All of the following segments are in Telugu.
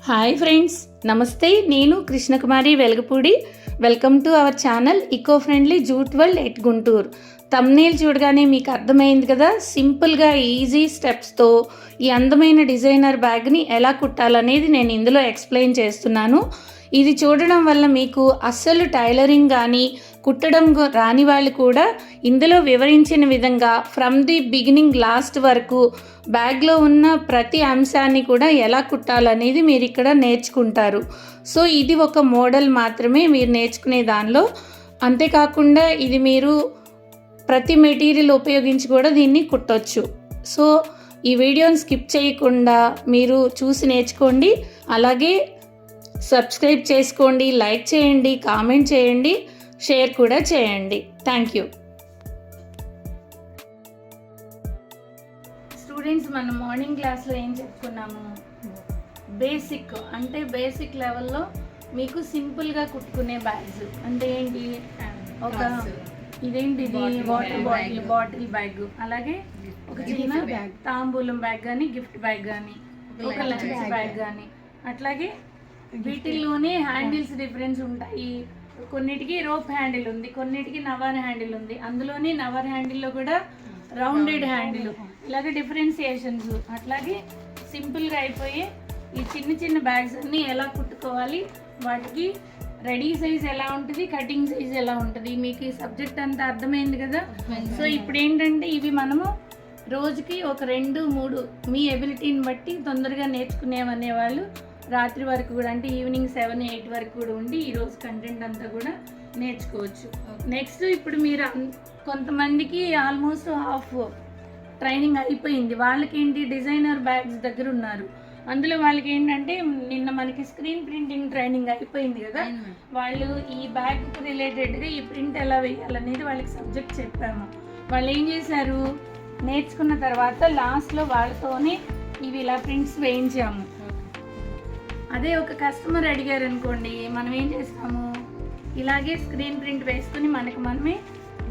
హాయ్ ఫ్రెండ్స్, నమస్తే. నేను Krishnakumari Velagapudi. Welcome to our channel eco friendly jute world at Guntur. Thumbnail చూడగానే మీకు అర్థమైంది కదా, సింపుల్గా ఈజీ స్టెప్స్తో ఈ అందమైన డిజైనర్ బ్యాగ్ని ఎలా కుట్టాలనేది నేను ఇందులో ఎక్స్ప్లెయిన్ చేస్తున్నాను. ఇది చూడడం వల్ల మీకు అస్సలు టైలరింగ్ కానీ కుట్టడం రాని వాళ్ళు కూడా ఇందులో వివరించిన విధంగా ఫ్రమ్ ది బిగినింగ్ లాస్ట్ వరకు బ్యాగ్లో ఉన్న ప్రతి అంశాన్ని కూడా ఎలా కుట్టాలనేది మీరు ఇక్కడ నేర్చుకుంటారు. సో ఇది ఒక మోడల్ మాత్రమే మీరు నేర్చుకునే దానిలో. అంతేకాకుండా ఇది మీరు ప్రతి మెటీరియల్ ఉపయోగించి కూడా దీన్ని కుట్టొచ్చు. సో ఈ వీడియోని స్కిప్ చేయకుండా మీరు చూసి నేర్చుకోండి. అలాగే సబ్స్క్రైబ్ చేసుకోండి, లైక్ చేయండి, కామెంట్ చేయండి, షేర్ కూడా చేయండి. Thank you. స్టూడెంట్స్, మనం మార్నింగ్ క్లాస్లో ఏం చెప్పుకున్నాము? బేసిక్ అంటే బేసిక్ లెవెల్లో మీకు సింపుల్గా కుట్టుకునే బ్యాగ్స్ అంటే ఏంటి? ఒక ఇదేంటి, బాటిల్ బ్యాగ్, అలాగే ఒక చిన్న బ్యాగ్, తాంబూలం బ్యాగ్ కానీ, గిఫ్ట్ బ్యాగ్ కానీ, ఒక లంచ్ బ్యాగ్ కానీ, అట్లాగే వీటిల్లోనే హ్యాండిల్స్ డిఫరెన్స్ ఉంటాయి. కొన్నిటికి రోప్ హ్యాండిల్ ఉంది, కొన్నిటికి నవర్ హ్యాండిల్ ఉంది. అందులోనే నవర్ హ్యాండిల్లో కూడా రౌండెడ్ హ్యాండిల్, ఇలాగే డిఫరెన్సియేషన్స్. అట్లాగే సింపుల్గా అయిపోయే ఈ చిన్న చిన్న బ్యాగ్స్ అన్నీ ఎలా కుట్టుకోవాలి, వాటికి రెడీ సైజ్ ఎలా ఉంటుంది, కటింగ్ సైజ్ ఎలా ఉంటుంది, మీకు ఈ సబ్జెక్ట్ అంతా అర్థమైంది కదా. సో ఇప్పుడు ఏంటంటే ఇవి మనము రోజుకి ఒక 2-3 మీ ఎబిలిటీని బట్టి తొందరగా నేర్చుకునేవనే వాళ్ళు రాత్రి వరకు కూడా, అంటే ఈవినింగ్ 7-8 వరకు కూడా ఉండి ఈరోజు కంటెంట్ అంతా కూడా నేర్చుకోవచ్చు. నెక్స్ట్ ఇప్పుడు మీరు కొంతమందికి ఆల్మోస్ట్ హాఫ్ ట్రైనింగ్ అయిపోయింది. వాళ్ళకి ఏంటి, డిజైనర్ బ్యాగ్స్ దగ్గర ఉన్నారు. అందులో వాళ్ళకి ఏంటంటే నిన్న మనకి స్క్రీన్ ప్రింటింగ్ ట్రైనింగ్ అయిపోయింది కదా, వాళ్ళు ఈ బ్యాగ్కి రిలేటెడ్గా ఈ ప్రింట్ ఎలా వేయాలనేది వాళ్ళకి సబ్జెక్ట్ చెప్పాము. వాళ్ళు ఏం చేశారు, నేర్చుకున్న తర్వాత లాస్ట్లో వాళ్ళతోనే ఇవి ఇలా ప్రింట్స్ వేయించాము. అదే ఒక కస్టమర్ అడిగారు అనుకోండి, మనం ఏం చేస్తాము, ఇలాగే స్క్రీన్ ప్రింట్ వేసుకుని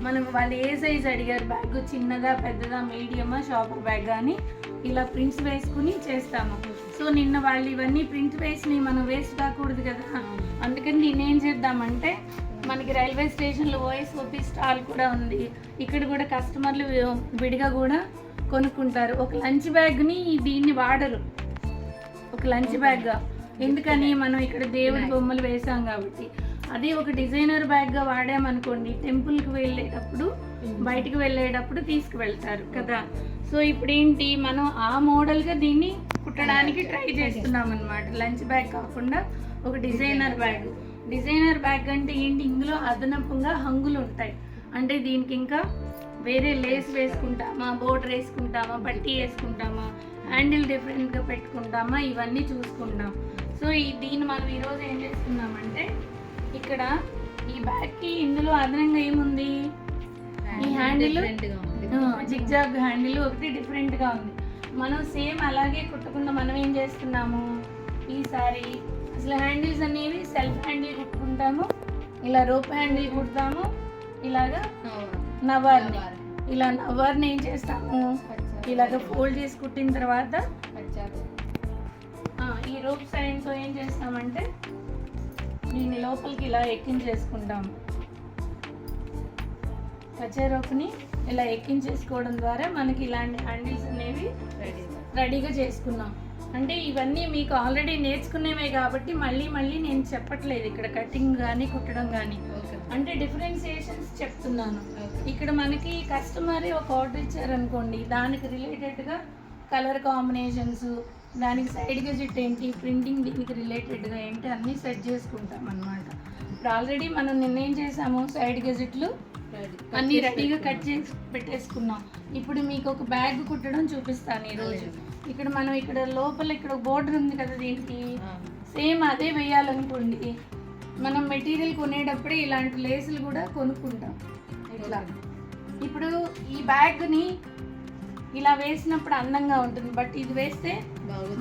మనం వాళ్ళు ఏ సైజ్ అడిగారు, బ్యాగ్ చిన్నదా, పెద్దదా, మీడియమా, షాపర్ బ్యాగ్ కానీ ఇలా ప్రింట్స్ వేసుకుని చేస్తాము. సో నిన్న వాళ్ళు ఇవన్నీ ప్రింట్ వేసి మనం వేస్ట్ కాకూడదు కదా, అందుకని నేనేం చేద్దామంటే మనకి రైల్వే స్టేషన్లో OSOP స్టాల్ కూడా ఉంది. ఇక్కడ కూడా కస్టమర్లు విడిగా కూడా కొనుక్కుంటారు. ఒక లంచ్ బ్యాగ్ని దీన్ని వాడరు, ఒక లంచ్ బ్యాగ్గా. ఎందుకని, మనం ఇక్కడ దేవుడి బొమ్మలు వేసాం కాబట్టి. అదే ఒక డిజైనర్ బ్యాగ్గా వాడామనుకోండి, టెంపుల్కి వెళ్ళేటప్పుడు, బయటికి వెళ్ళేటప్పుడు తీసుకువెళ్తారు కదా. సో ఇప్పుడు ఏంటి, మనం ఆ మోడల్గా దీన్ని కుట్టడానికి ట్రై చేస్తున్నాం అనమాట. లంచ్ బ్యాగ్ కాకుండా ఒక డిజైనర్ బ్యాగ్. డిజైనర్ బ్యాగ్ అంటే ఏంటి, ఇందులో అదనపుగా హంగులు ఉంటాయి. అంటే దీనికి ఇంకా వేరే లేస్ వేసుకుంటామా, బోర్డర్ వేసుకుంటామా, పట్టీ వేసుకుంటామా, హ్యాండిల్ డిఫరెంట్గా పెట్టుకుంటామా, ఇవన్నీ చూసుకుంటాం. సో దీన్ని మనం ఈరోజు ఏం చేస్తున్నామంటే, ఇక్కడ ఈ బ్యాగ్కి ఇందులో అదనంగా ఏముంది, ఈ హ్యాండిల్ జిగ్జాగ్ హ్యాండిల్ ఒకటి డిఫరెంట్గా ఉంది. మనం సేమ్ అలాగే కుట్టకుండా మనం ఏం చేస్తున్నాము, ఈసారి అసలు హ్యాండిల్స్ అనేవి సెల్ఫ్ హ్యాండిల్ కుట్టుకుంటాము, ఇలా రోప్ హ్యాండిల్ కుడతాము, ఇలాగా నవర్ని ఏం చేస్తాము, ఇలాగ ఫోల్డ్ చేసి కుట్టిన తర్వాత ఈ రోప్ సైడ్తో ఏం చేస్తామంటే దీన్ని లోపలికి ఇలా ఎక్కించేసుకుంటాము. కచ్చే రోప్ని ఇలా ఎక్కించేసుకోవడం ద్వారా మనకి ఇలాంటి హ్యాండిల్స్ అనేవి రెడీగా చేసుకున్నాం. అంటే ఇవన్నీ మీకు ఆల్రెడీ నేర్చుకునేవే కాబట్టి మళ్ళీ నేను చెప్పట్లేదు ఇక్కడ, కటింగ్ కానీ కుట్టడం కానీ. అంటే డిఫరెన్సియేషన్స్ చెప్తున్నాను. ఇక్కడ మనకి కస్టమర్ ఒక ఆర్డర్ ఇచ్చారనుకోండి, దానికి రిలేటెడ్గా కలర్ కాంబినేషన్స్, దానికి సైడ్ గెజిట్ ఏంటి, ప్రింటింగ్ దీనికి రిలేటెడ్గా ఏంటి అన్నీ సెట్ చేసుకుంటాం అన్నమాట. ఇప్పుడు ఆల్రెడీ మనం నిన్నేం చేసాము, సైడ్ గెజిట్లు అన్నీ రెడీగా కట్ చేసి పెట్టేసుకున్నాం. ఇప్పుడు మీకు ఒక బ్యాగ్ కుట్టడం చూపిస్తాను ఈరోజు. ఇక్కడ మనం ఇక్కడ లోపల ఇక్కడ బోర్డర్ ఉంది కదా, దీనికి సేమ్ అదే వేయాలనుకోండి, మనం మెటీరియల్ కొనేటప్పుడే ఇలాంటి లేసులు కూడా కొనుక్కుంటాం ఇట్లా. ఇప్పుడు ఈ బ్యాగ్ని ఇలా వేసినప్పుడు అందంగా ఉంటుంది, బట్ ఇది వేస్తే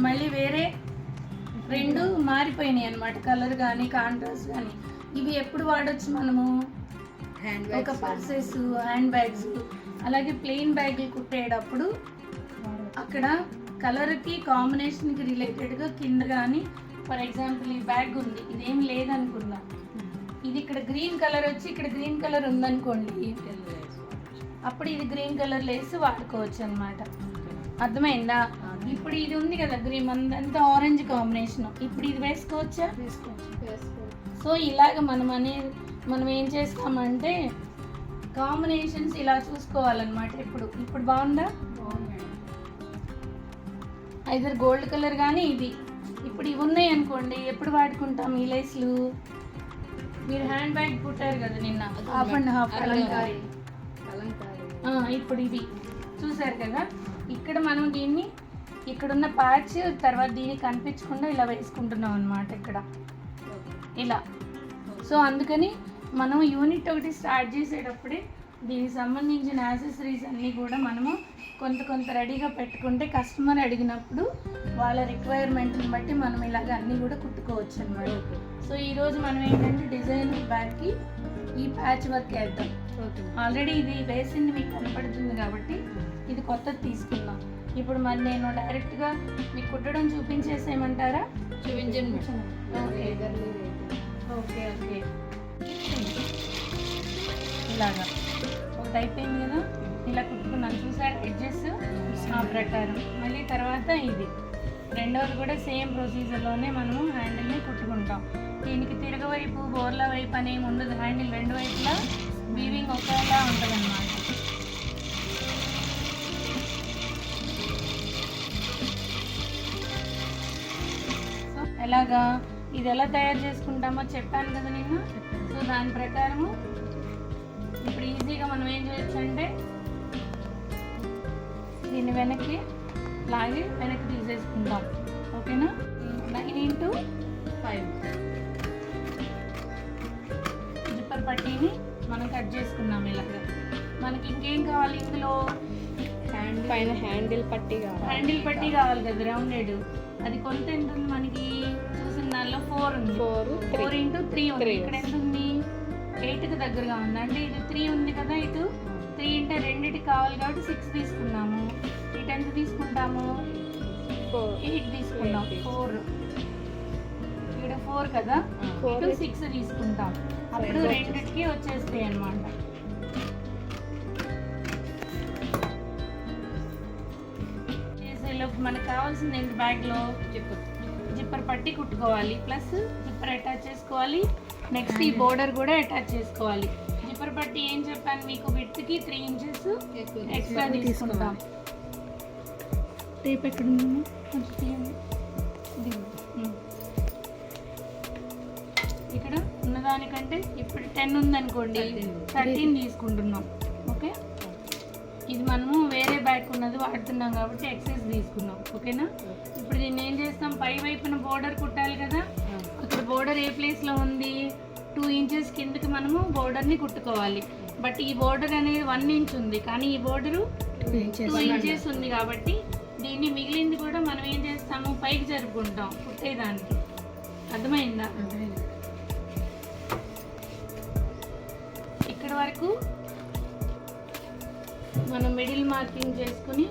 మళ్ళీ వేరే 2 మారిపోయినాయి అనమాట, కలర్ కానీ కాంట్రాస్ట్ కానీ. ఇవి ఎప్పుడు వాడచ్చు మనము, ఒక పర్సెస్, హ్యాండ్ బ్యాగ్స్, అలాగే ప్లెయిన్ బ్యాగులు కుట్టేటప్పుడు అక్కడ కలర్కి కాంబినేషన్కి రిలేటెడ్గా కింద కానీ ఫర్ ఎగ్జాంపుల్ ఈ బ్యాగ్ ఉంది, ఇదేం లేదనుకుందాం, ఇది ఇక్కడ గ్రీన్ కలర్ వచ్చి ఇక్కడ గ్రీన్ కలర్ ఉందనుకోండి, అప్పుడు ఇది గ్రీన్ కలర్ లేసి వాడుకోవచ్చు అనమాట. అర్థమైందా? ఇప్పుడు ఇది ఉంది కదా గ్రీన్, అంతా ఆరెంజ్ కాంబినేషన్, ఇప్పుడు ఇది వేసుకోవచ్చా? సో ఇలాగ మనం ఏం చేస్తామంటే కాంబినేషన్స్ ఇలా చూసుకోవాలన్నమాట. ఇప్పుడు బాగుందా? ఐదర్ గోల్డ్ కలర్ కానీ ఇది. ఇప్పుడు ఇవి ఉన్నాయి అనుకోండి, ఎప్పుడు వాడుకుంటాం ఈ లేస్లు? మీరు హ్యాండ్ బ్యాగ్ కుట్టారు కదా నిన్న, హాఫ్ అండ్ హాఫ్ అలంకారీ. ఇప్పుడు ఇది చూసారు కదా, ఇక్కడ మనం దీన్ని ఇక్కడున్న ప్యాచ్ తర్వాత దీన్ని కనిపించకుండా ఇలా వేసుకుంటున్నాం అనమాట ఇక్కడ ఇలా. సో అందుకని మనం యూనిట్ ఒకటి స్టార్ట్ చేసేటప్పుడే దీనికి సంబంధించిన యాక్సెసరీస్ అన్నీ కూడా మనము కొంత రెడీగా పెట్టుకుంటే కస్టమర్ అడిగినప్పుడు వాళ్ళ రిక్వైర్మెంట్ని బట్టి మనం ఇలాగ అన్నీ కూడా కుట్టుకోవచ్చు అనమాట. సో ఈరోజు మనం ఏంటంటే డిజైన్ బ్యాగ్కి ఈ ప్యాచ్ వర్క్ వేద్దాం. ఆల్రెడీ ఇది వేసింది మీకు కనపడుతుంది కాబట్టి ఇది కొత్తది తీసుకుందాం. ఇప్పుడు మరి నేను డైరెక్ట్గా మీకు కుట్టడం చూపించేసేయమంటారా? చూపించండి. ఓకే ఓకే ఓకే ఇలాగా ఒకటి అయిపోయింది కదా, ఇలా కుట్టుకున్నాను చూసారు ఎడ్జెస్ ఆ ప్రకారం. మళ్ళీ తర్వాత ఇది రెండవది కూడా సేమ్ ప్రొసీజర్లోనే మనము హ్యాండిల్ని కుట్టుకుంటాం. దీనికి తిరగవైపు బోర్లా వైపు అనేమి ఉండదు, హ్యాండిల్ రెండు వైపులా వీవింగ్ ఒకేలా ఉంటుంది అన్నమాట. సో ఎలాగా ఇది ఎలా తయారు చేసుకుంటామో చెప్పాను కదా నిన్న. సో దాని ప్రకారము ఇప్పుడు ఈజీగా మనం ఏం చేయొచ్చు అంటే దీన్ని వెనక్కి లాగి వెనక్కి తీసేసుకుంటాం. ఓకేనా? 9x5 జిప్పర్ పట్టీని మనం కట్ చేసుకున్నాం ఇలాగా. మనకి ఇంకేం కావాలి ఇందులో? పైన హ్యాండిల్ పట్టీ కావాలి కదా రౌండెడ్. అది కొంత ఎంత ఉంది మనకి? చూసిన దానిలో 4 ఉంది. 4x3 ఉంది. ఇక్కడ ఎంత ఉంది? 8కి దగ్గరగా ఉంది. అంటే ఇది 3 ఉంది కదా, ఇటు 3 అంటే రెండింటికి కావాలి కాబట్టి 6 తీసుకున్నాము. ఇటు ఎంత తీసుకుంటాము? 8 తీసుకుంటాం. 4 ఇక్కడ 4 కదా, ఇటు 6 తీసుకుంటాం. అప్పుడు రెండింటికి వచ్చేస్తాయి అన్నమాట. చేసేలోపు మనకు కావాల్సింది ఏంటి? బ్యాగ్లో జిప్పర్ పట్టి కుట్టుకోవాలి, ప్లస్ జిప్పర్ అటాచ్ చేసుకోవాలి. నెక్స్ట్ ఈ బోర్డర్ కూడా అటాచ్ చేసుకోవాలి. జిప్పర్ పట్టి ఏం చెప్పాను మీకు, విడ్త్కి 3 ఇంచెస్ ఎక్స్ట్రా తీసుకుంటాం. టేప్ ఎక్కడ ఉంది? ఇక్కడ ఉన్నదానికంటే ఇప్పుడు 10 ఉందనుకోండి, 13 తీసుకుంటున్నాం. ఓకే, ఇది మనము వేరే బ్యాగ్ ఉన్నది వాడుతున్నాం కాబట్టి ఎక్సెస్ తీసుకున్నాం. ఓకేనా? ఇప్పుడు దీన్ని ఏం చేస్తాం, పై వైపున బోర్డర్ కుట్టాలి కదా. అక్కడ బోర్డర్ ఏ ప్లేస్లో ఉంది? 2 ఇంచెస్ కిందకి మనము బోర్డర్ని కుట్టుకోవాలి. బట్ ఈ బోర్డర్ అనేది 1 ఇంచ్ ఉంది, కానీ ఈ బోర్డరు 2 ఇంచెస్ ఉంది కాబట్టి దీన్ని మిగిలింది కూడా మనం ఏం చేస్తాము, పైకి జరుపుకుంటాం కుట్టేదానికి. అర్థమైందా? ఇక్కడ వరకు మనం మిడిల్ మార్కింగ్ చేసుకుని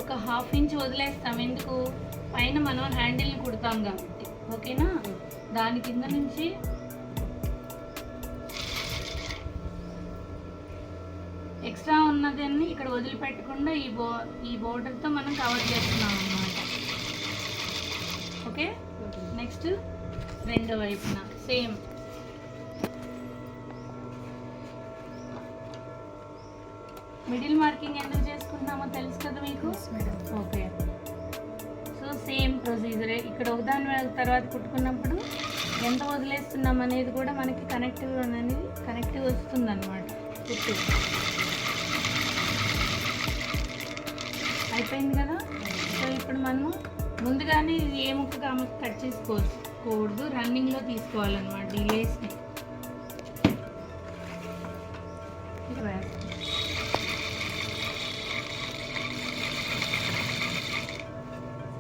ఒక 1/2 ఇంచ్ వదిలేస్తాం. ఎందుకు? పైన మనం హ్యాండిల్ని కుడతాం కాబట్టి. ఓకేనా? దాని కింద నుంచి ఎక్స్ట్రా ఉన్నదాన్ని ఇక్కడ వదిలిపెట్టకుండా ఈ బోర్డర్తో మనం కవర్ చేస్తున్నాం అన్నమాట. ఓకే, నెక్స్ట్ రెండో వైపున సేమ్. మిడిల్ మార్కింగ్ ఎందుకు చేసుకుంటున్నామో తెలుసు కదా మీకు? ఓకే, సో సేమ్ ప్రొసీజరే. ఇక్కడ ఒకదాని తర్వాత కుట్టుకున్నప్పుడు ఎంత వదిలేస్తున్నాం అనేది కూడా మనకి కనెక్టివ్ వస్తుంది అనమాట. కుట్టు అయిపోయింది కదా. సో ఇప్పుడు మనము ముందుగానే ఏ ముక్క కట్ చేసుకోకూడదు, రన్నింగ్లో తీసుకోవాలన్నమాట ఈ లేస్ని.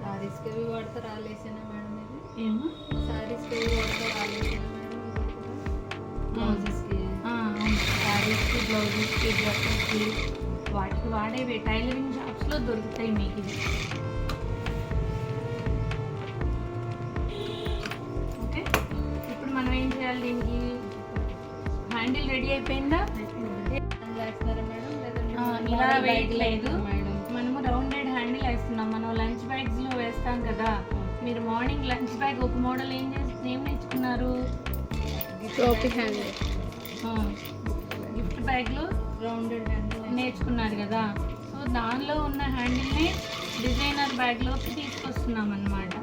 సారీస్కి అవి వాడతారు ఆలేసేనా మేడం? ఇది ఏమో సారీస్కి అవి వాడతారు ఆలేసేనా మేడం? బ్లౌజెస్కి, సారీస్కి, బ్లౌజెస్కి, డ్రెస్సెస్కి వాటికి వాడేవి టైలరింగ్ షాప్స్లో దొరుకుతాయి మీకు ఇది. ఓకే, ఇప్పుడు మనం ఏం చేయాలి, దీనికి హ్యాండిల్ రెడీ అయిపోయిందా? వేస్తున్నారా మేడం? ఇలా వేయట్లేదు మేడం, మనము రౌండెడ్ హ్యాండిల్ వేస్తున్నాం. మనం లంచ్ బ్యాగ్స్లో వేస్తాం కదా. మీరు మార్నింగ్ లంచ్ బ్యాగ్ ఒక మోడల్ ఏం నేర్చుకున్నారు, గిఫ్ట్ బ్యాగ్లో రౌండెడ్ హ్యాండిల్ నేర్చుకున్నారు కదా. సో దానిలో ఉన్న హ్యాండిల్ని డిజైనర్ బ్యాగ్లోకి తీసుకొస్తున్నాం అన్నమాట.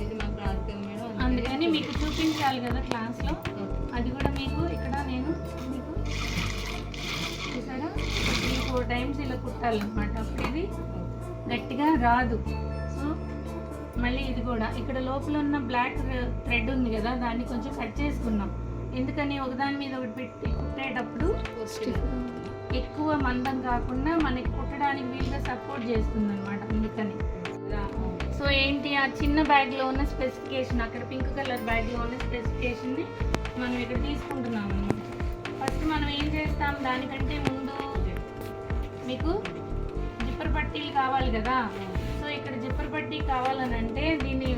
ఇది మాకు రాదు కదా మేడం, అందుకని మీకు చూపించాలి కదా క్లాస్లో. అది కూడా మీకు ఇక్కడ నేను మీకు చూసారా 3-4 టైమ్స్ ఇలా కుట్టాలన్నమాట. అప్పుడు ఇది గట్టిగా రాదు. సో మళ్ళీ ఇది కూడా ఇక్కడ లోపల ఉన్న బ్లాక్ థ్రెడ్ ఉంది కదా, దాన్ని కొంచెం కట్ చేసుకున్నాం. ఎందుకని ఒకదాని మీద ఒకటి పెట్టి కుట్టేటప్పుడు ఎక్కువ మందం కాకుండా మనకి కుట్టడానికి వీలుగా సపోర్ట్ చేస్తుంది అనమాట. అందుకని సో ఏంటి, ఆ చిన్న బ్యాగ్లో ఉన్న స్పెసిఫికేషన్, అక్కడ పింక్ కలర్ బ్యాగ్లో ఉన్న స్పెసిఫికేషన్ని మనం ఇక్కడ తీసుకుంటున్నాం అనమాట. ఫస్ట్ మనం ఏం చేస్తాం, దానికంటే ముందు మీకు జిప్పర్ పట్టీలు కావాలి కదా. సో ఇక్కడ జిప్పర్ పట్టీ కావాలని అంటే దీని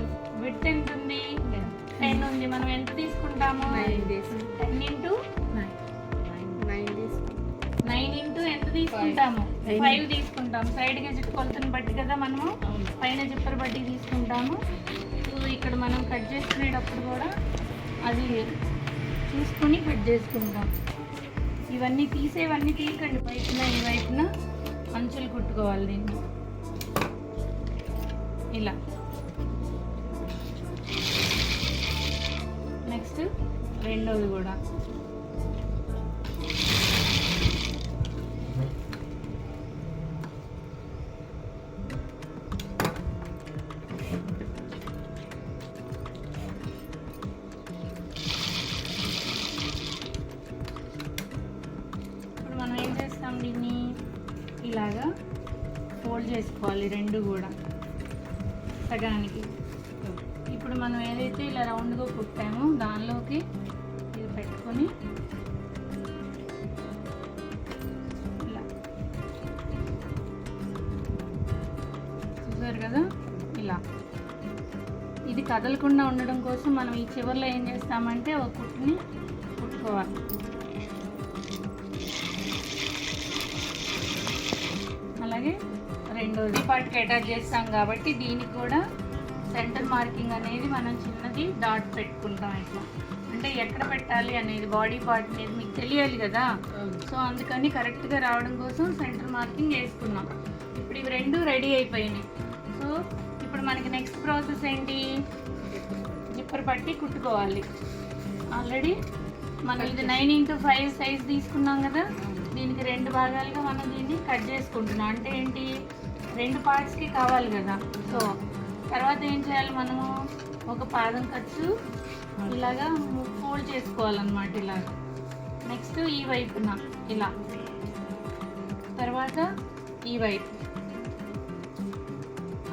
విడ్త్ ఎంత ఉంది, 10 ఉంది. మనం ఎంత తీసుకుంటాము, 10 ఇంటూ 9 ఇంటూ ఎంత తీసుకుంటాము, 5 తీసుకుంటాం. సైడ్ గెజెట్ కొలతను బట్టి కదా మనము పైన జిప్పర్ పట్టీ తీసుకుంటాము. సో ఇక్కడ మనం కట్ చేసుకునేటప్పుడు కూడా అది చూసుకొని కట్ చేసుకుంటాం. ఇవన్నీ తీసేవన్నీ తీయకండి, వైపున ఈ వైపున అంచులు కుట్టుకోవాలి దీన్ని ఇలా. నెక్స్ట్ రెండోది కూడా ఇప్పుడు మనం ఏం చేస్తాం, దీన్ని ఇలాగా ఫోల్డ్ చేసుకోవాలి రెండు కూడా సగానికి. ఇప్పుడు మనం ఏదైతే ఇలా రౌండ్గా కుట్టామో దానిలోకి ఇది పెట్టుకొని ఇలా చూసారు కదా. ఇలా ఇది కదలకుండా ఉండడం కోసం మనం ఈ చివర్లో ఏం చేస్తామంటే ఒక కుట్టుని కుట్టుకోవాలి. అలాగే రెండోది పార్ట్కి అటాచ్ చేస్తాం కాబట్టి దీనికి కూడా సెంటర్ మార్కింగ్ అనేది మనం చిన్నది డాట్ పెట్టుకుంటాం. ఇట్లా అంటే ఎక్కడ పెట్టాలి అనేది బాడీ పార్ట్ అనేది మీకు తెలియాలి కదా. సో అందుకని కరెక్ట్గా రావడం కోసం సెంటర్ మార్కింగ్ వేసుకున్నాం. ఇప్పుడు ఇవి రెండు రెడీ అయిపోయినాయి. సో ఇప్పుడు మనకి నెక్స్ట్ ప్రాసెస్ ఏంటి, జిప్పర్ పట్టి కుట్టుకోవాలి. ఆల్రెడీ మనం ఇది 9x5 సైజ్ తీసుకున్నాం కదా, దీనికి 2 భాగాలుగా మనం దీన్ని కట్ చేసుకుంటున్నాం. అంటే ఏంటి, 2 పార్ట్స్కి కావాలి కదా. సో తర్వాత ఏం చేయాలి, మనము ఒక పాదం ఖర్చు ఇలాగా ఫోల్డ్ చేసుకోవాలన్నమాట ఇలాగా. నెక్స్ట్ ఈ వైపున ఇలా, తర్వాత ఈ వైపు,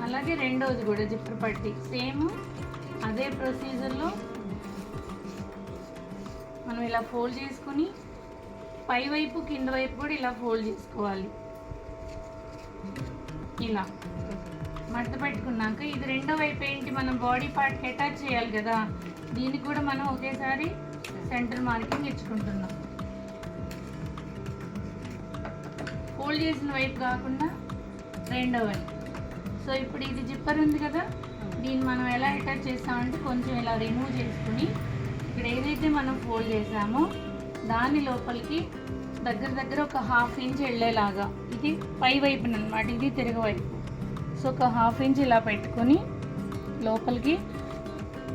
అలాగే రెండోది కూడా జిప్పర్ పట్టి సేమ్ అదే ప్రొసీజర్లో మనం ఇలా ఫోల్డ్ చేసుకుని పై వైపు కింద వైపు కూడా ఇలా ఫోల్డ్ చేసుకోవాలి. ఇలా మడత పెట్టుకున్నాక ఇది రెండో వైపు ఏంటి, మనం బాడీ పార్ట్కి అటాచ్ చేయాలి కదా, దీనికి కూడా మనం ఒకేసారి సెంటర్ మార్కింగ్ ఇచ్చుకుంటున్నాం. ఫోల్డ్ చేసిన వైపు కాకుండా రెండో వైపు. సో ఇప్పుడు ఇది జిప్పర్ ఉంది కదా, దీన్ని మనం ఎలా అటాచ్ చేస్తామంటే కొంచెం ఇలా రిమూవ్ చేసుకుని ఇక్కడ ఏదైతే మనం ఫోల్డ్ చేసామో దాని లోపలికి దగ్గర ఒక 1/2 ఇంచ్ వెళ్ళేలాగా, ఇది పై వైపున అనమాట, ఇది తిరగ వైపు. సో ఒక 1/2 ఇంచ్ ఇలా పెట్టుకొని లోపలికి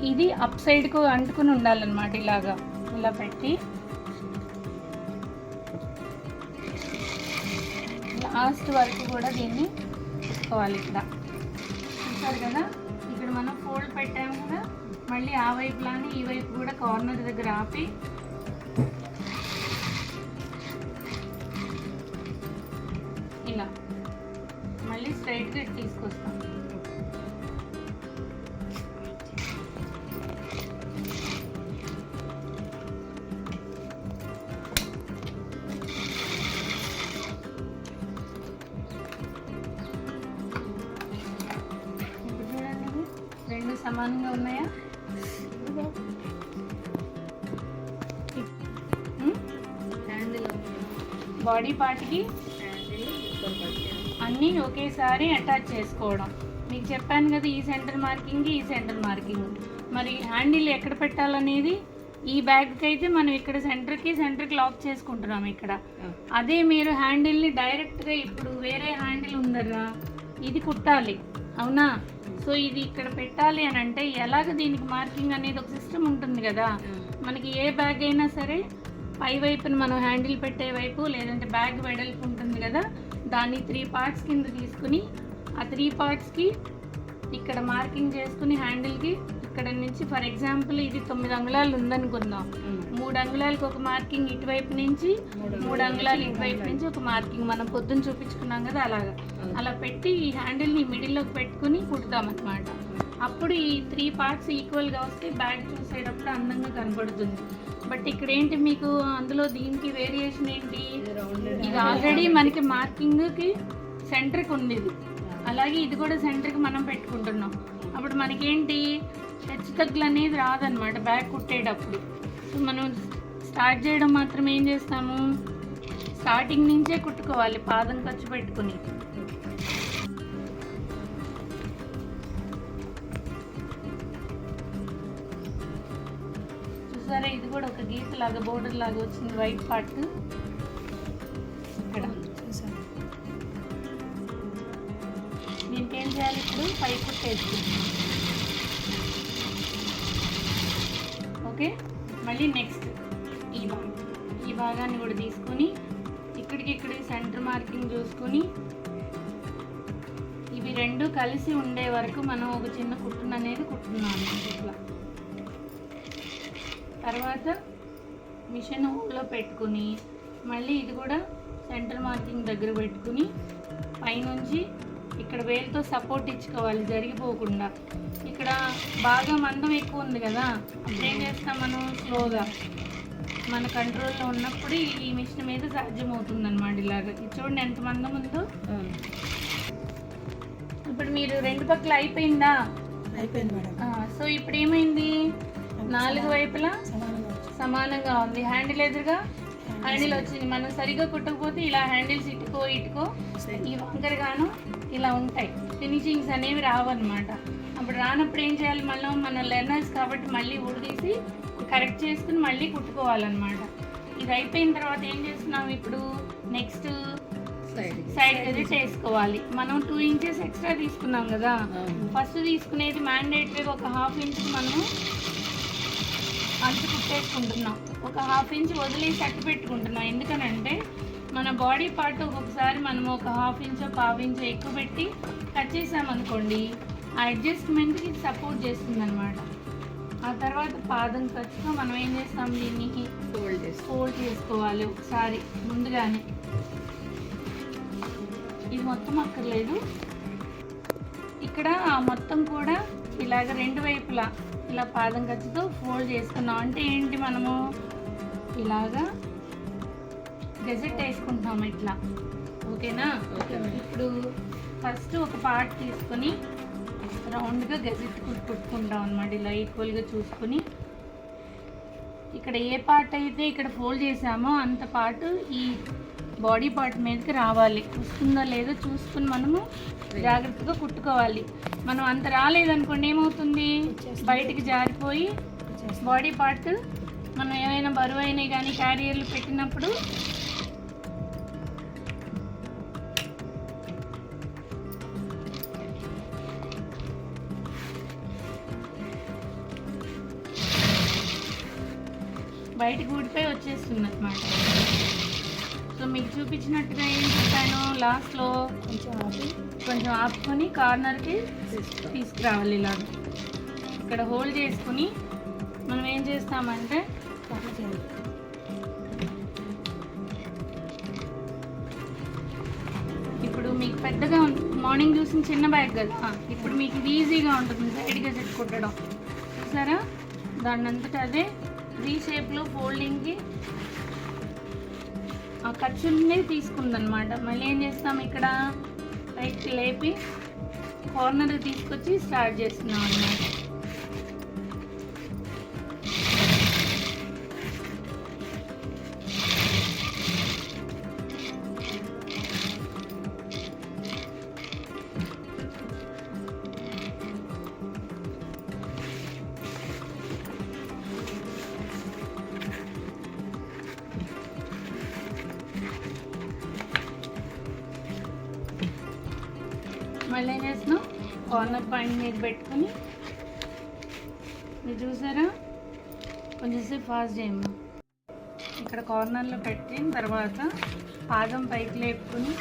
ఇది అప్ సైడ్కు అంటుకుని ఉండాలన్నమాట. ఇలాగా ఇలా పెట్టి లాస్ట్ వరకు కూడా దీన్ని తీసుకోవాలి. ఇక్కడ చూసారు కదా, ఇక్కడ మనం ఫోల్డ్ పెట్టాము కదా, మళ్ళీ ఆ వైపులానే ఈ వైపు కూడా కార్నర్ దగ్గర ఆపి ఇలా మళ్ళీ స్ట్రైట్గా తీసుకొస్తాం. సమానంగా ఉన్నాయా? హ్యాండిల్ బాడీ పార్ట్కి హ్యాండిల్ లోపల పట్టాను. అన్నీ ఒకేసారి అటాచ్ చేసుకోవడం. మీకు చెప్పాను కదా, ఈ సెంటర్ మార్కింగ్, ఈ సెంటర్ మార్కింగ్. మరి హ్యాండిల్ ఎక్కడ పెట్టాలనేది, ఈ బ్యాగ్కి అయితే మనం ఇక్కడ సెంటర్కి లాక్ చేసుకుంటున్నాం ఇక్కడ. అదే మీరు హ్యాండిల్ని డైరెక్ట్గా ఇప్పుడు వేరే హ్యాండిల్ ఉందరా, ఇది కుట్టాలి, అవునా? సో ఇది ఇక్కడ పెట్టాలి అని అంటే ఎలాగ దీనికి మార్కింగ్ అనేది ఒక సిస్టమ్ ఉంటుంది కదా. మనకి ఏ బ్యాగ్ అయినా సరే పై వైపున మనం హ్యాండిల్ పెట్టే వైపు, లేదంటే బ్యాగ్ వెడల్పు ఉంటుంది కదా, దాన్ని 3 పార్ట్స్ కింద తీసుకుని ఆ 3 పార్ట్స్కి ఇక్కడ మార్కింగ్ చేసుకుని హ్యాండిల్కి ఇక్కడ నుంచి, ఫర్ ఎగ్జాంపుల్ ఇది 9 అంగుళాలు ఉందనుకుందాం, 3 అంగుళాలకు ఒక మార్కింగ్ ఇటువైపు నుంచి, 3 అంగుళాలు ఇటువైపు నుంచి ఒక మార్కింగ్ మనం పొద్దున్న చూపించుకున్నాం కదా, అలాగా అలా పెట్టి ఈ హ్యాండిల్ని మిడిల్లోకి పెట్టుకుని కుడతామన్నమాట. అప్పుడు ఈ 3 పార్ట్స్ ఈక్వల్గా వస్తే బ్యాగ్ చూసేటప్పుడు అందంగా కనపడుతుంది. బట్ ఇక్కడ ఏంటి మీకు అందులో దీనికి వేరియేషన్ ఏంటి, ఇది ఆల్రెడీ మనకి మార్కింగ్కి సెంటర్కి ఉంది ఇది, అలాగే ఇది కూడా సెంటర్కి మనం పెట్టుకుంటున్నాం. అప్పుడు మనకేంటి హెచ్చు తగ్గులు అనేది రాదనమాట బ్యాగ్ కుట్టేటప్పుడు. సో మనం స్టార్ట్ చేయడం మాత్రం ఏం చేస్తాము, స్టార్టింగ్ నుంచే కుట్టుకోవాలి పాదం ఖర్చు పెట్టుకుని. చూసారా, ఇది కూడా ఒక గీత లాగా బోర్డర్ లాగా వచ్చింది వైట్ పార్ట్ ఇక్కడ. దీనికి ఏం చేయాలి, ఇప్పుడు పై కుట్టేసి, ఓకే. మళ్ళీ నెక్స్ట్ ఈ భాగాన్ని కూడా తీసుకొని ఇక్కడికి సెంటర్ మార్కింగ్ చూసుకొని ఇవి రెండు కలిసి ఉండే వరకు మనం ఒక చిన్న కుట్టును అనేది కుట్టున్నాము ఇట్లా. తర్వాత మిషన్ హోల్లో పెట్టుకుని మళ్ళీ ఇది కూడా సెంటర్ మార్కింగ్ దగ్గర పెట్టుకుని పైనుంచి ఇక్కడ వేలుతో సపోర్ట్ ఇచ్చుకోవాలి జరిగిపోకుండా. ఇక్కడ బాగా మందం ఎక్కువ ఉంది కదా, అప్పుడు ఏం చేస్తాం మనం స్లోగా మన కంట్రోల్లో ఉన్నప్పుడు ఈ మిషన్ మీద సాధ్యమవుతుంది అనమాట. ఇలాగ ఇది చూడండి ఎంత మందం ఉందో. ఇప్పుడు మీరు 2 పక్కల అయిపోయిందా? అయిపోయింది మేడం. సో ఇప్పుడు ఏమైంది, 4 వైపులా సమానంగా ఉంది. హ్యాండిల్ ఎదురుగా హ్యాండిల్ వచ్చింది. మనం సరిగా కుట్టకపోతే ఇలా హ్యాండిల్స్ ఇటుకో ఈ వంకరగాను ఇలా ఉంటాయి, ఫినిషింగ్స్ అనేవి రావన్నమాట. అప్పుడు రానప్పుడు ఏం చేయాలి, మన లెర్నర్స్ కాబట్టి మళ్ళీ ఊడదీసి కరెక్ట్ చేసుకుని మళ్ళీ కుట్టుకోవాలన్నమాట. ఇది అయిపోయిన తర్వాత ఏం చేస్తున్నాం, ఇప్పుడు నెక్స్ట్ సైడ్ అది చేసుకోవాలి. మనం 2 ఇంచెస్ ఎక్స్ట్రా తీసుకున్నాం కదా, ఫస్ట్ తీసుకునేది మ్యాండేటరీగా ఒక 1/2 ఇంచ్ మనము అంచు కుట్టేసుకుంటున్నాం, ఒక 1/2 ఇంచ్ వదిలేసి అట్టు పెట్టుకుంటున్నాం. ఎందుకనంటే మన బాడీ పార్ట్ ఒక్కొక్కసారి మనం ఒక 1/2 ఇంచ్ 1/2 ఇంచ్ ఎక్కువ పెట్టి కట్ చేసామనుకోండి, ఆ అడ్జస్ట్మెంట్కి సపోర్ట్ చేస్తుంది అనమాట. ఆ తర్వాత పాదం ఖర్చుతో మనం ఏం చేస్తాం, దీన్ని ఫోల్డ్ చేసుకోవాలి ఒకసారి ముందుగానే. ఇది మొత్తం అక్కర్లేదు, ఇక్కడ మొత్తం కూడా ఇలాగ 2 వైపులా ఇలా పాదం ఖర్చుతో ఫోల్డ్ చేసుకున్నాం. అంటే ఏంటి, మనము ఇలాగా గెజెట్ వేసుకుంటాం ఇట్లా, ఓకేనా? ఇప్పుడు ఫస్ట్ ఒక పార్ట్ తీసుకొని రౌండ్గా గెజెట్ కుట్టుకుంటాం అనమాట. ఇలా ఈక్వల్గా చూసుకుని ఇక్కడ ఏ పార్ట్ అయితే ఇక్కడ ఫోల్డ్ చేసామో అంత పార్ట్ ఈ బాడీ పార్ట్ మీదకి రావాలి. వస్తుందో లేదో చూసుకుని మనము జాగ్రత్తగా కుట్టుకోవాలి. మనం అంత రాలేదనుకోండి ఏమవుతుంది, బయటికి జారిపోయి బాడీ పార్ట్ మనం ఏమైనా బరువైనవి కానీ క్యారియర్లు పెట్టినప్పుడు బయటికి ఊడిపోయి వచ్చేస్తుంది అనమాట. సో మీకు చూపించినట్టుగా ఏం చెప్పాను, లాస్ట్లో కొంచెం ఆపుకొని కార్నర్కి తీసుకురావాలి. ఇలా ఇక్కడ హోల్డ్ చేసుకుని మనం ఏం చేస్తామంటే ఇప్పుడు మీకు పెద్దగా మార్నింగ్ చూసిన చిన్న బ్యాగ్ కదా, ఇప్పుడు మీకు ఇది ఈజీగా ఉంటుంది సైడ్గా సెట్ కుట్టడం. చూసారా, దాన్ని అంతటా అదే 3 షేప్లో ఫోల్డింగ్కి ఆ ఖర్చుని తీసుకుందనమాట. మళ్ళీ ఏం చేస్తాం, ఇక్కడ పైకి లేపి కార్నర్ తీసుకొచ్చి స్టార్ట్ చేస్తున్నాం అన్నమాట. మళ్ళీ ఏం చేస్తున్నాం, కార్నర్ పాయింట్ మీద పెట్టుకుని మీరు చూసారా, కొంచెంసేపు ఫాస్ట్ చేయమ్మా. ఇక్కడ కార్నర్లో పెట్టిన తర్వాత పాదం పైకి లేపుకుని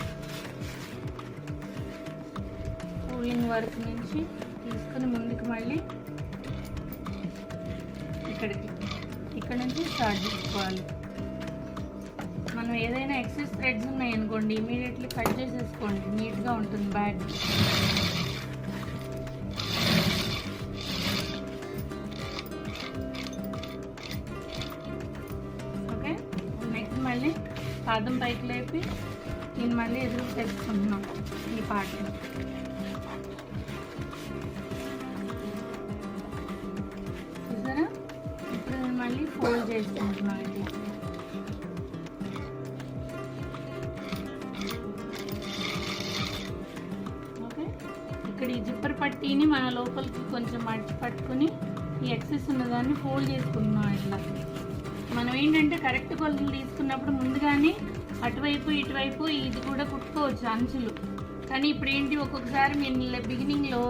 ఫోల్డింగ్ వర్క్ నుంచి తీసుకుని ముందుకు మళ్ళీ ఇక్కడ నుంచి స్టార్ట్ చేసుకోవాలి. మనం ఏదైనా ఎక్సెస్ థ్రెడ్స్ ఉన్నాయనుకోండి ఇమీడియట్లీ కట్ చేసేసుకోండి, నీట్గా ఉంటుంది బ్యాగ్. ఓకే, నెక్స్ట్ మళ్ళీ పాదం పైకి లేపి నేను మళ్ళీ ఎదురు తెచ్చుకుంటున్నాను ఈ పార్ట్ని. చూసారా, ఇప్పుడు నేను మళ్ళీ ఫోల్డ్ చేసుకుంటున్నాను ఇట్లా. ఓకే, ఇక్కడ ఈ జిప్పర్ పట్టీని మన లోపలికి కొంచెం పట్టుకుని ఈ ఎక్సెస్ ఉన్నదాన్ని ఫోల్డ్ చేసుకుంటున్నాం ఇట్లా. మనం ఏంటంటే కరెక్ట్ కొలతలు తీసుకున్నప్పుడు ముందుగానే అటువైపు ఇటువైపు ఇది కూడా కుట్టుకోవచ్చు అంచులు. కానీ ఇప్పుడు ఏంటి, ఒక్కొక్కసారి మీరు బిగినింగ్లో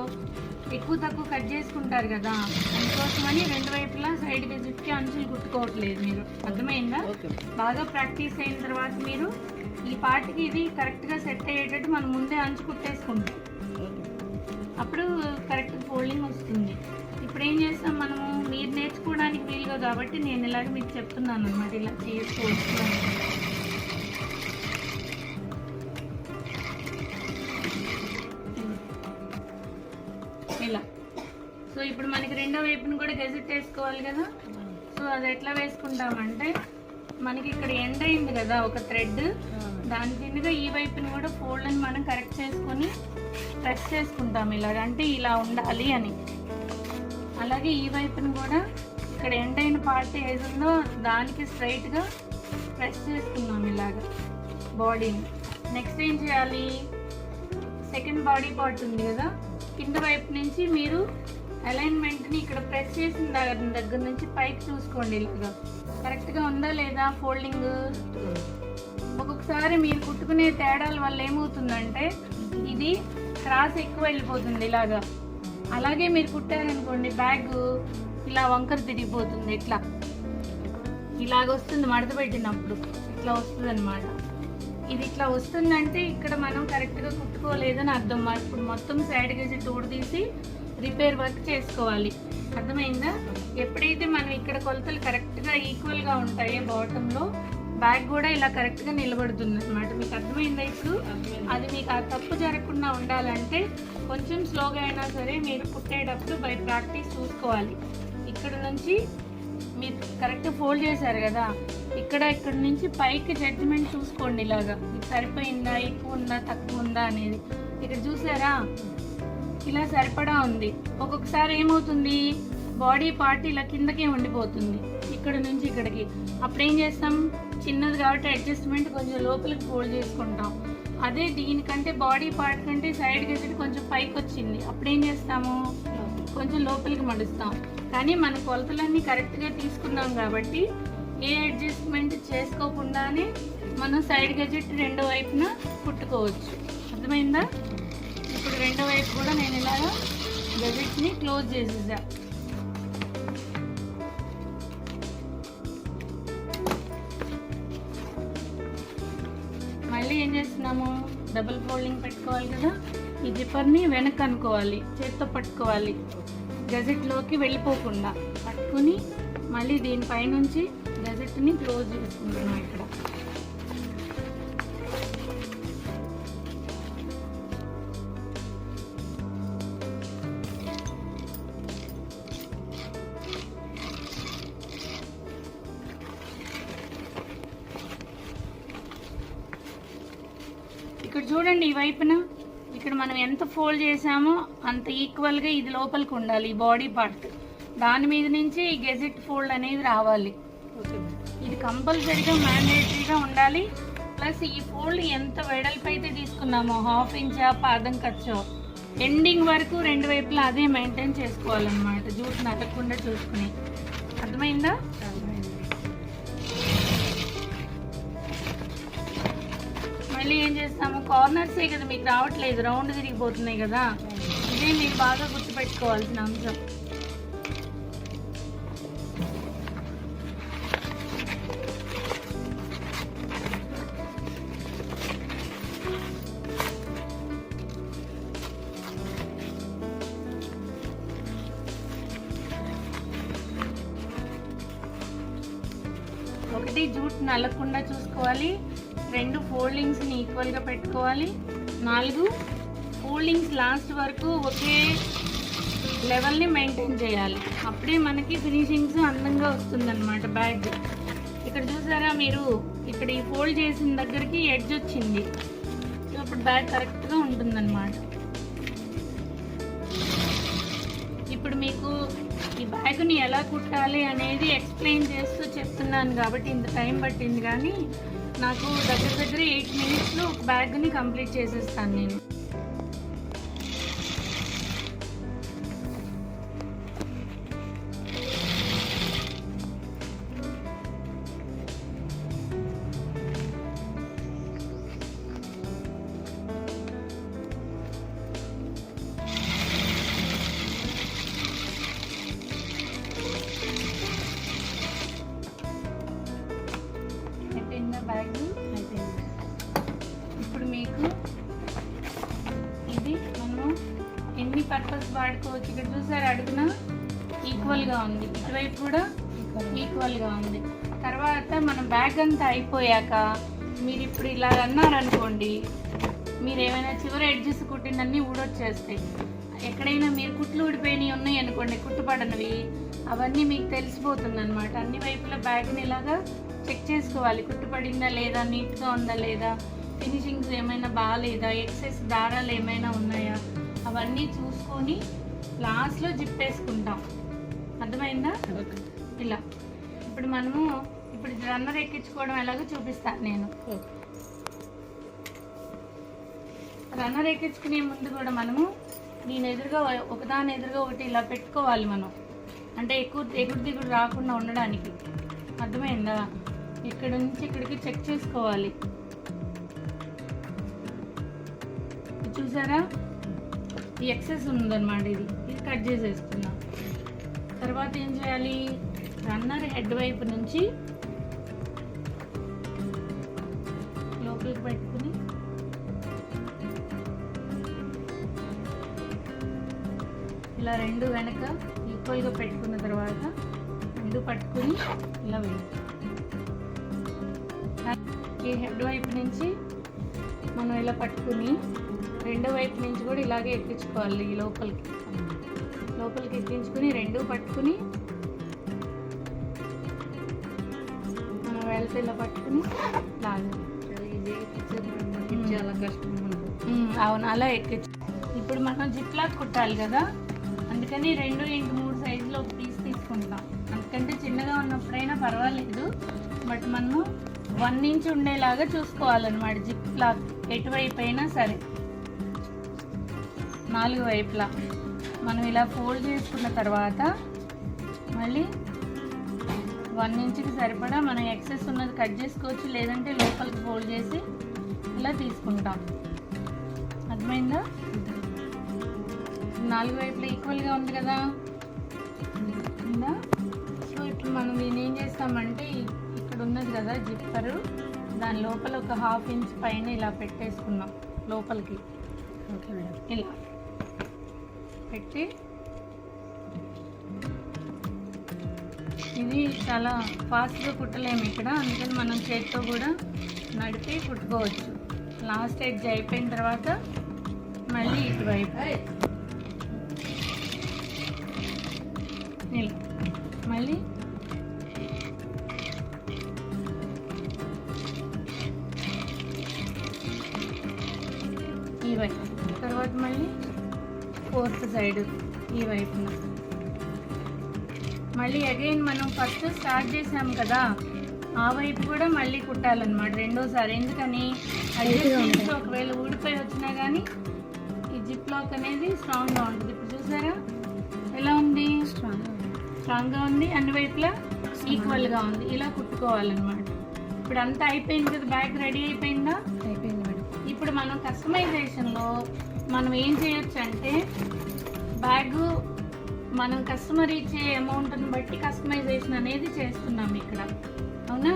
ఎక్కువ తక్కువ కట్ చేసుకుంటారు కదా, అందుకోసమని రెండు వైపులా సైడ్ విజిట్కి అంచులు కుట్టుకోవట్లేదు మీరు. అర్థమైందా? బాగా ప్రాక్టీస్ అయిన తర్వాత మీరు ఈ పార్ట్కి ఇది కరెక్ట్గా సెట్ అయ్యేటట్టు మనం ముందే అంచు కుట్టేసుకుంటాం, అప్పుడు కరెక్ట్ ఫోల్డింగ్ వస్తుంది. ఇప్పుడు ఏం చేస్తాం మనము, మీరు నేర్చుకోవడానికి వీలుగా కాబట్టి నేను ఇలాగ మీకు చెప్తున్నాను అన్నమాట, ఇలా చేసుకోవచ్చు. ఇలా. సో ఇప్పుడు మనకి రెండో వైపును కూడా గెజెట్ వేసుకోవాలి కదా. సో అది ఎట్లా వేసుకుంటామంటే, మనకి ఇక్కడ ఎండ్ అయింది కదా ఒక థ్రెడ్, దాని కిందగా ఈ వైపుని కూడా ఫోల్డ్ అని మనం కరెక్ట్ చేసుకొని ప్రెస్ చేసుకుంటాం ఇలాగ, అంటే ఇలా ఉండాలి అని. అలాగే ఈ వైపుని కూడా ఇక్కడ ఎండ్ అయిన పార్ట్ ఏది ఉందో దానికి స్ట్రైట్గా ప్రెస్ చేసుకున్నాం ఇలాగ బాడీని. నెక్స్ట్ ఏం చేయాలి, సెకండ్ బాడీ పార్ట్ ఉంది కదా, కింద వైపు నుంచి మీరు అలైన్మెంట్ని ఇక్కడ ప్రెస్ చేసిన దగ్గర నుంచి పైకి చూసుకోండి, ఇలాగా కరెక్ట్గా ఉందా లేదా ఫోల్డింగ్. ఒక్కొక్కసారి మీరు కుట్టుకునే తేడాల వల్ల ఏమవుతుందంటే ఇది క్రాస్ ఎక్కువ వెళ్ళిపోతుంది ఇలాగా. అలాగే మీరు కుట్టారనుకోండి బ్యాగ్ ఇలా వంకర తిరిగిపోతుంది, ఇలాగ వస్తుంది మడత పెట్టినప్పుడు ఇట్లా వస్తుంది అనమాట. ఇది ఇట్లా వస్తుందంటే ఇక్కడ మనం కరెక్ట్గా కుట్టుకోలేదని అర్థం. ఇప్పుడు మొత్తం సైడ్ గేసి తోడు తీసి రిపేర్ వర్క్ చేసుకోవాలి. అర్థమైందా? ఎప్పుడైతే మనం ఇక్కడ కొలతలు కరెక్ట్గా ఈక్వల్గా ఉంటాయో బాటంలో, బ్యాగ్ కూడా ఇలా కరెక్ట్గా నిలబడుతుంది అనమాట. మీకు అర్థమైందా ఇప్పుడు? అది మీకు ఆ తప్పు జరగకుండా ఉండాలంటే కొంచెం స్లోగా అయినా సరే మీరు కుట్టేటప్పుడు బై ప్రాక్టీస్ చూసుకోవాలి. ఇక్కడ నుంచి మీరు కరెక్ట్ ఫోల్డ్ చేశారు కదా, ఇక్కడ నుంచి పైకి జడ్జిమెంట్ చూసుకోండి, ఇలాగా మీకు సరిపోయిందా, ఎక్కువ ఉందా, తక్కువ ఉందా అనేది. ఇక్కడ చూసారా, ఇలా సరిపడా ఉంది. ఒక్కొక్కసారి ఏమవుతుంది, బాడీ పార్ట్ ఇలా కిందకే ఉండిపోతుంది ఇక్కడ నుంచి ఇక్కడికి. అప్పుడు ఏం చేస్తాం, చిన్నది కాబట్టి అడ్జస్ట్మెంట్ కొంచెం లోపలికి ఫోల్డ్ చేసుకుంటాం. అదే దీనికంటే బాడీ పార్ట్ కంటే సైడ్ గెజెట్ కొంచెం పైకి వచ్చింది, అప్పుడు ఏం చేస్తాము, కొంచెం లోపలికి మడుస్తాం. కానీ మన కొలతలన్నీ కరెక్ట్గా తీసుకున్నాం కాబట్టి ఏ అడ్జస్ట్మెంట్ చేసుకోకుండానే మనం సైడ్ గెజెట్ రెండో వైపున కుట్టుకోవచ్చు. అర్థమైందా? ఇప్పుడు రెండో వైపు కూడా నేను ఇలాగా గెజెట్ని క్లోజ్ చేసేసా. మళ్ళీ ఏం చేస్తున్నాము, డబుల్ ఫోల్డింగ్ పెట్టుకోవాలి కదా, ఈ జిప్పర్ని వెనక్కి అనుకోవాలి, చేత్తో పట్టుకోవాలి, గజెట్లోకి వెళ్ళిపోకుండా పట్టుకుని మళ్ళీ దీనిపైనుంచి గజెట్ని క్లోజ్ చేసుకుంటున్నాం ఇక్కడ. ఇక్కడ చూడండి, ఈ వైపున ఇక్కడ మనం ఎంత ఫోల్డ్ చేసామో అంత ఈక్వల్గా ఇది లోపలికి ఉండాలి, ఈ బాడీ పార్ట్. దాని మీద నుంచి ఈ గెజెట్ ఫోల్డ్ అనేది రావాలి. ఇది కంపల్సరీగా మ్యాండేటరీగా ఉండాలి. ప్లస్ ఈ ఫోల్డ్ ఎంత వెడల్పు అయితే తీసుకున్నామో, 1/2 ఇంచా పాదం ఖర్చో, ఎండింగ్ వరకు రెండు వైపులా అదే మెయింటైన్ చేసుకోవాలన్నమాట, జూట్ నలగకుండా చూసుకుని. అర్థమైందా? మళ్ళీ మళ్ళీ ఏం చేస్తాము, కార్నర్సే కదా మీకు రావట్లేదు, రౌండ్ తిరిగిపోతున్నాయి కదా. ఇదే మీరు బాగా గుర్తుపెట్టుకోవాల్సిన అంశం. ఒకటి జూట్ నల్లకుండా చూసుకోవాలి, 2 ఫోల్డింగ్స్ని ఈక్వల్గా పెట్టుకోవాలి, 4 ఫోల్డింగ్స్ లాస్ట్ వరకు ఒకే లెవెల్ని మెయింటైన్ చేయాలి. అప్పుడే మనకి ఫినిషింగ్స్ అందంగా వస్తుందన్నమాట బ్యాగ్. ఇక్కడ చూసారా మీరు, ఇక్కడ ఈ ఫోల్డ్ చేసిన దగ్గరికి ఎడ్జ్ వచ్చింది, సో అప్పుడు బ్యాగ్ కరెక్ట్గా ఉంటుందన్నమాట. ఇప్పుడు మీకు ఈ బ్యాగ్ని ఎలా కుట్టాలి అనేది ఎక్స్ప్లెయిన్ చేస్తూ చెప్తున్నాను కాబట్టి ఇంత టైం పట్టింది, కానీ నాకు దగ్గర 8 మినిట్స్లో ఒక బ్యాగ్ని కంప్లీట్ చేసేస్తాను నేను. బ్యాగ్ అయిపోయింది. ఇప్పుడు మీకు ఇది మనము ఎన్ని పర్పస్ వాడుకోవచ్చు. ఇక్కడ చూసారు అడుగున ఈక్వల్గా ఉంది, ఇటువైపు కూడా ఈక్వల్గా ఉంది. తర్వాత మనం బ్యాగ్ అంతా అయిపోయాక మీరు ఇప్పుడు ఇలా అన్నారనుకోండి, మీరు ఏమైనా చివరి ఎడ్జెస్ కుట్టినన్నీ ఊడొచ్చేస్తాయి. ఎక్కడైనా మీరు కుట్లు ఊడిపోయినవి ఉన్నాయి అనుకోండి, కుట్టుపడనివి, అవన్నీ మీకు తెలిసిపోతుంది అనమాట. అన్ని వైపులా బ్యాగ్ని ఇలాగా చెక్ చేసుకోవాలి, కుట్టుపడిందా లేదా, నీట్గా ఉందా లేదా, ఫినిషింగ్స్ ఏమైనా బాగాలేదా, ఎక్సెస్ దారాలు ఏమైనా ఉన్నాయా, అవన్నీ చూసుకొని లాస్ట్లో జిప్ వేసుకుంటాం. అర్థమైందా? ఇలా ఇప్పుడు మనము ఇప్పుడు రన్నర్ ఎక్కించుకోవడం ఎలాగో చూపిస్తాను నేను. రన్నర్ ఎక్కించుకునే ముందు కూడా మనము దీని ఎదురుగా ఒకదాని ఎదురుగా ఒకటి ఇలా పెట్టుకోవాలి మనం, అంటే ఎగుడు దిగుడు రాకుండా ఉండడానికి. అర్థమైందా? ఇక్కడ నుంచి ఇక్కడికి చెక్ చేసుకోవాలి. చూసారా, ఈ ఎక్సెస్ ఉందన్నమాట, ఇది కట్ చేసేసుకుందాం. తర్వాత ఏం చేయాలి, రన్నర్ హెడ్ వైపు నుంచి లోపలికి పెట్టుకుని ఇలా 2 వెనక ఈక్వల్గా పెట్టుకున్న తర్వాత 2 పట్టుకుని ఇలా వేయాలి. ఈ హెడ్ వైపు నుంచి మనం ఇలా పట్టుకుని రెండో వైపు నుంచి కూడా ఇలాగే ఎక్కించుకోవాలి. ఈ లోపలికి ఎక్కించుకుని 2 పట్టుకుని మనం వెళ్తే ఇలా పట్టుకుని లాగాలి. చాలా కష్టం. అవును, అలా ఎక్కించు. ఇప్పుడు మనం జిప్ లాక్ కుట్టాలి కదా, అందుకని 2x3 సైజులో ఒక పీస్ తీసుకుంటాం. అందుకంటే చిన్నగా ఉన్నప్పుడైనా పర్వాలేదు, బట్ మనము 1 ఇంచ్ ఉండేలాగా చూసుకోవాలన్నమాట. జిప్ లాక్ ఎటువైపు అయినా సరే 4 వైపులా మనం ఇలా ఫోల్డ్ చేసుకున్న తర్వాత మళ్ళీ 1 ఇంచుకి సరిపడా మనం ఎక్సెస్ ఉన్నది కట్ చేసుకోవచ్చు, లేదంటే లోపలికి ఫోల్డ్ చేసి ఇలా తీసుకుంటాం. అర్థమైందా? 4 వైపులా ఈక్వల్గా ఉంది కదా. సో ఇప్పుడు మనం దీన్ని ఏం చేస్తామంటే, ఇక్కడ ఉన్నది కదా జిప్పరు, దాని లోపల ఒక 1/2 ఇంచ్ పైన ఇలా పెట్టేసుకున్నాం లోపలికి. Okay madam. ఇలా పెట్టి ఇది చాలా ఫాస్ట్గా కుట్టలేము ఇక్కడ, అందుకని మనం చేతితో కూడా నడిపి కుట్టుకోవచ్చు. లాస్ట్ ఎడ్జ్ అయిపోయిన తర్వాత మళ్ళీ ఇటువైపు ఇలా మళ్ళీ ఈ వైపు, తర్వాత మళ్ళీ 4th సైడ్ ఈ వైపున మళ్ళీ అగైన్ మనం ఫస్ట్ స్టార్ట్ చేసాం కదా, ఆ వైపు కూడా మళ్ళీ కుట్టాలన్నమాట రెండోసారి. ఎందుకని అడ్జస్ట్ ఒకవేళ ఊడిపోయి వచ్చినా కానీ ఈ జిప్ లాక్ అనేది స్ట్రాంగ్గా ఉంటుంది. ఇప్పుడు చూసారా ఎలా ఉంది, స్ట్రాంగ్గా ఉంది, అన్ని వైపులా ఈక్వల్గా ఉంది. ఇలా కుట్టుకోవాలన్నమాట. ఇప్పుడు అంతా అయిపోయింది కదా, బ్యాగ్ రెడీ అయిపోయిందా? అయిపోయింది మేడం. ఇప్పుడు మనం కస్టమైజేషన్లో మనం ఏం చేయొచ్చు అంటే బ్యాగ్ మనం కస్టమర్ ఇచ్చే అమౌంట్ని బట్టి కస్టమైజేషన్ అనేది చేస్తున్నాం ఇక్కడ, అవునా?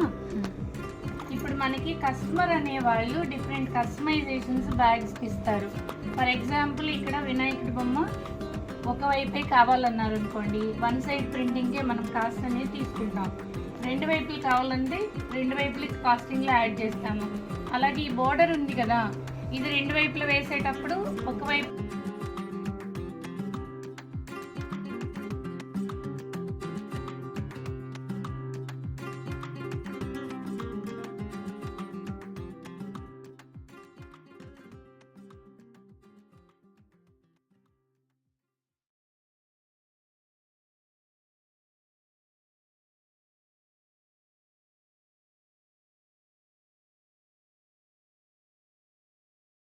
ఇప్పుడు మనకి కస్టమర్ అనే వాళ్ళు డిఫరెంట్ కస్టమైజేషన్స్ బ్యాగ్స్కి ఇస్తారు. ఫర్ ఎగ్జాంపుల్ ఇక్కడ వినాయకుడి బొమ్మ ఒకవైపే కావాలన్నారు అనుకోండి, వన్ సైడ్ ప్రింటింగ్కే మనం కాస్ట్ అనేది తీసుకుంటాం. రెండు వైపులు కావాలంటే రెండు వైపులకి కాస్టింగ్లో యాడ్ చేస్తాము. అలాగే ఈ బోర్డర్ ఉంది కదా, ఇది రెండు వైపులు వేసేటప్పుడు ఒకవైపు